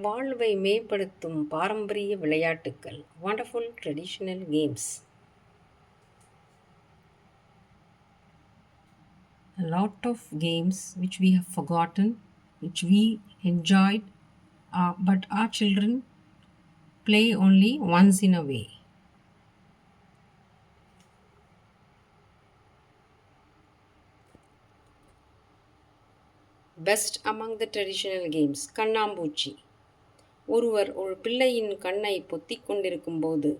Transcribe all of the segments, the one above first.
வாழ்வை மேம்படுத்தும் பாரம்பரிய விளையாட்டுக்கள். Wonderful traditional games. A lot of games which we have forgotten, which we enjoyed, but our children play only once in a way. Best among the traditional games. கண்ணாம்பூச்சி. ஒருவர் ஒரு பிள்ளையின் கண்ணை பொத்திக் கொண்டிருக்கும்போது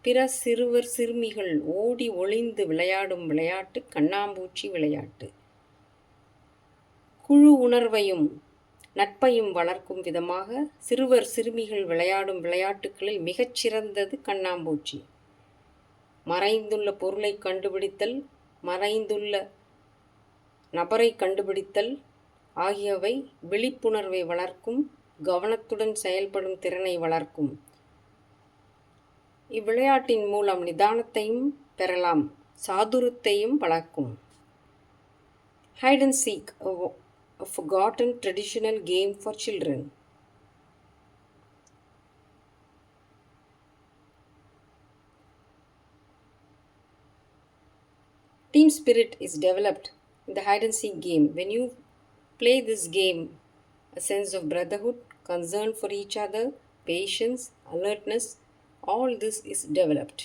பிற சிறுவர் சிறுமிகள் ஓடி ஒளிந்து விளையாடும் விளையாட்டு கண்ணாம்பூச்சி விளையாட்டு. குழு உணர்வையும் நட்பையும் வளர்க்கும் விதமாக சிறுவர் சிறுமிகள் விளையாடும் விளையாட்டுகளில் மிகச்சிறந்தது கண்ணாம்பூச்சி. மறைந்துள்ள பொருளை கண்டுபிடித்தல், மறைந்துள்ள நபரை கண்டுபிடித்தல் ஆகியவை விழிப்புணர்வை வளர்க்கும், கவனத்துடன் செயல்படும் திறனை வளர்க்கும். இவ்விளையாட்டின் மூலம் நிதானத்தையும் பெறலாம், சாதுரியத்தையும் வளர்க்கும். Hide and seek, a forgotten traditional game for children. Team spirit is developed in the hide and seek game. When you play this game, a sense of brotherhood, concern for each other, patience, alertness, all this is developed.